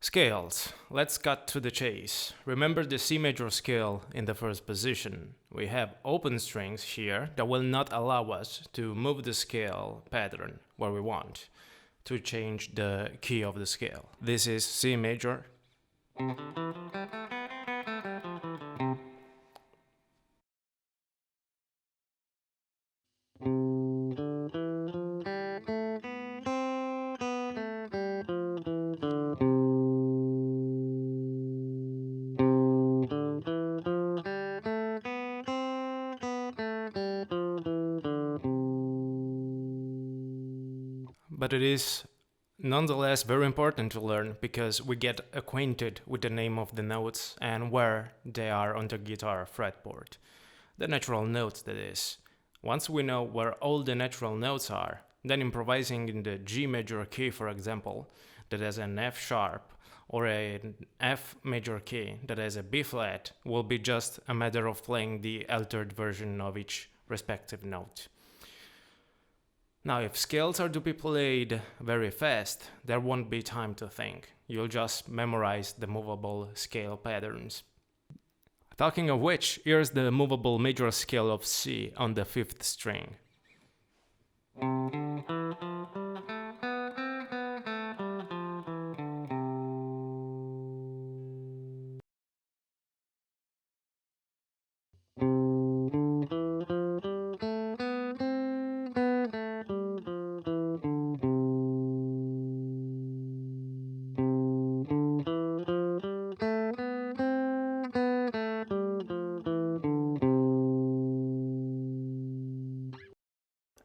Scales. Let's cut to the chase. Remember the C major scale in the first position. We have open strings here that will not allow us to move the scale pattern where we want to change the key of the scale. This is C major. But it is nonetheless very important to learn because we get acquainted with the name of the notes and where they are on the guitar fretboard. The natural notes, that is. Once we know where all the natural notes are, then improvising in the G major key, for example, that has an F sharp, or an F major key that has a B flat, will be just a matter of playing the altered version of each respective note. Now, if scales are to be played very fast, there won't be time to think. You'll just memorize the movable scale patterns. Talking of which, here's the movable major scale of C on the 5th string.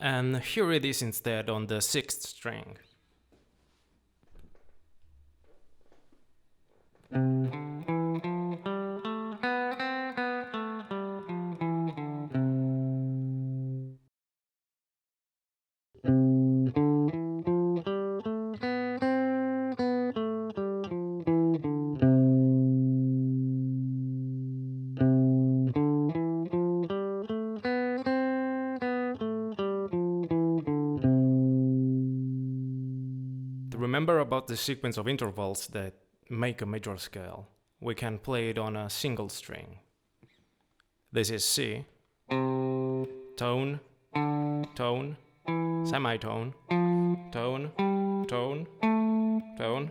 And here it is instead on the 6th string. Remember about the sequence of intervals that make a major scale. We can play it on a single string. This is C, tone, tone, semitone, tone, tone, tone,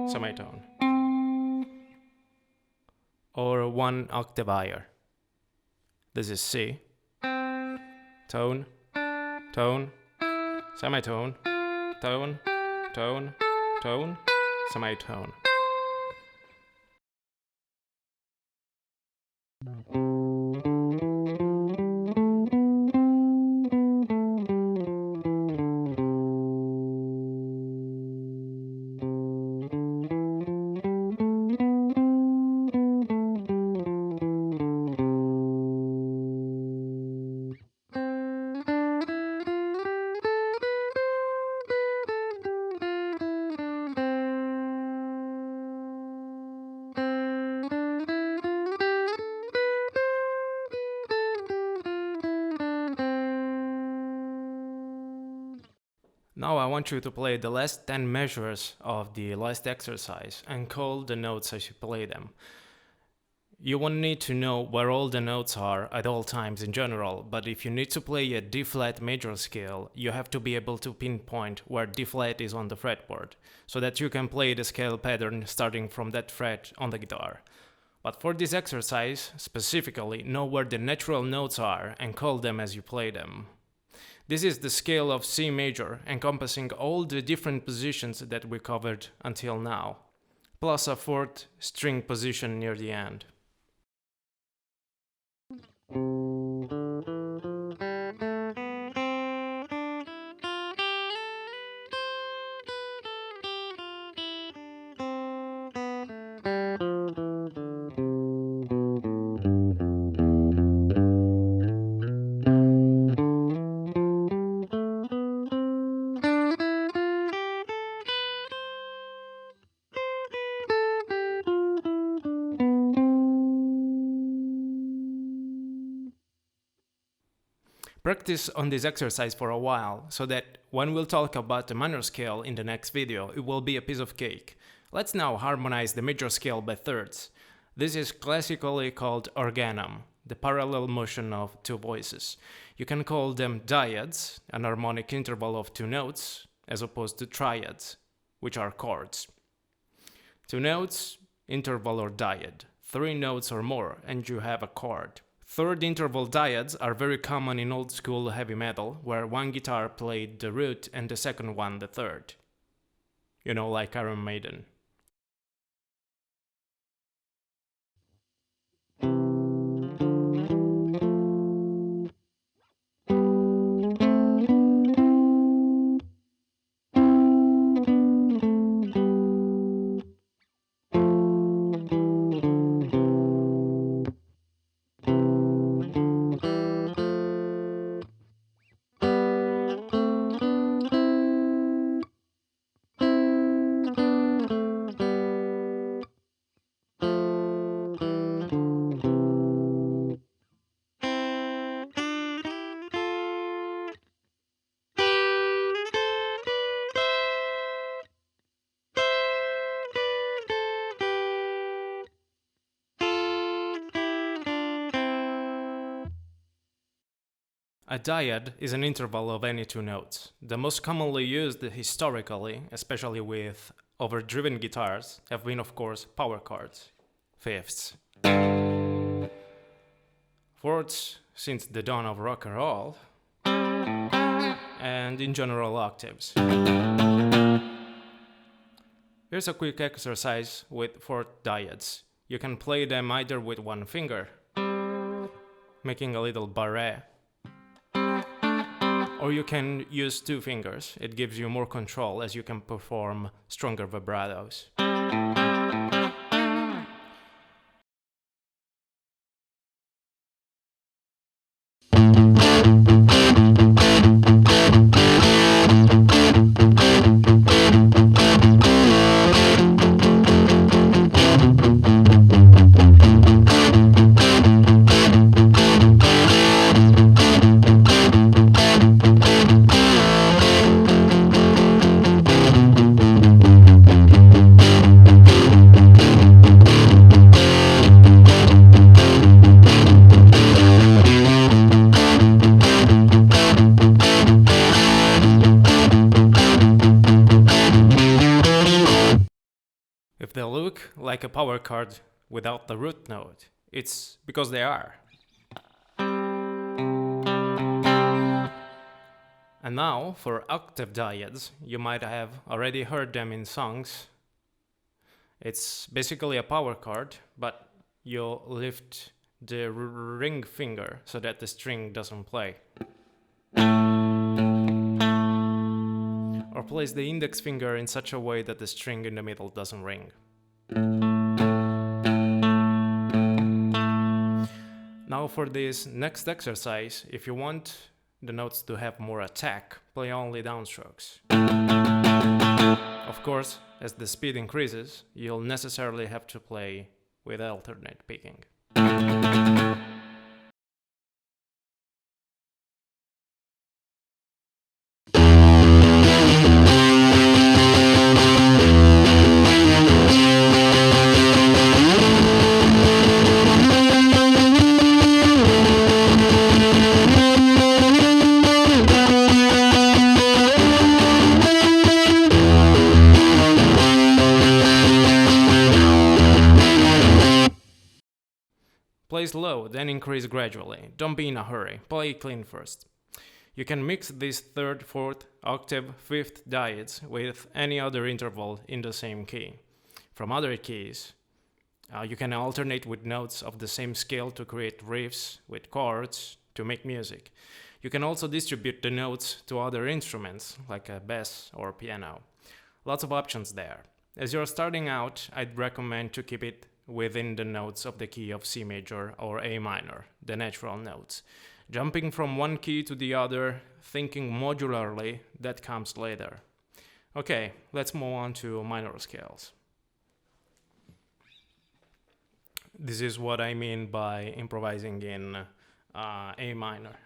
semitone. Or one octave higher. This is C, tone, tone, semitone, tone, tone, tone, semitone. Now I want you to play the last 10 measures of the last exercise and call the notes as you play them. You won't need to know where all the notes are at all times in general, but if you need to play a D-flat major scale, you have to be able to pinpoint where D-flat is on the fretboard, so that you can play the scale pattern starting from that fret on the guitar. But for this exercise, specifically, know where the natural notes are and call them as you play them. This is the scale of C major, encompassing all the different positions that we covered until now, plus a 4th string position near the end. Practice on this exercise for a while, so that when we'll talk about the minor scale in the next video, it will be a piece of cake. Let's now harmonize the major scale by thirds. This is classically called organum, the parallel motion of two voices. You can call them dyads, an harmonic interval of two notes, as opposed to triads, which are chords. Two notes, interval or dyad. Three notes or more, and you have a chord. Third interval dyads are very common in old school heavy metal, where one guitar played the root and the second one the third. You know, like Iron Maiden. A dyad is an interval of any two notes. The most commonly used historically, especially with overdriven guitars, have been, of course, power chords, fifths. Fourths, since the dawn of rock and roll, and in general octaves. Here's a quick exercise with fourth dyads. You can play them either with one finger, making a little barré, or you can use two fingers. It gives you more control as you can perform stronger vibratos. If they look like a power chord without the root note, it's because they are. And now, for octave dyads, you might have already heard them in songs. It's basically a power chord, but you lift the ring finger so that the string doesn't play. Or place the index finger in such a way that the string in the middle doesn't ring. Now for this next exercise, if you want the notes to have more attack, play only downstrokes. Of course, as the speed increases, you'll necessarily have to play with alternate picking. Play slow, then increase gradually. Don't be in a hurry. Play clean first. You can mix these third, fourth, octave, fifth dyads with any other interval in the same key. From other keys, you can alternate with notes of the same scale to create riffs with chords to make music. You can also distribute the notes to other instruments like a bass or piano. Lots of options there. As you're starting out, I'd recommend to keep it within the notes of the key of C major or A minor, the natural notes. Jumping from one key to the other, thinking modularly, that comes later. Okay, let's move on to minor scales. This is what I mean by improvising in A minor.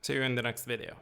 See you in the next video.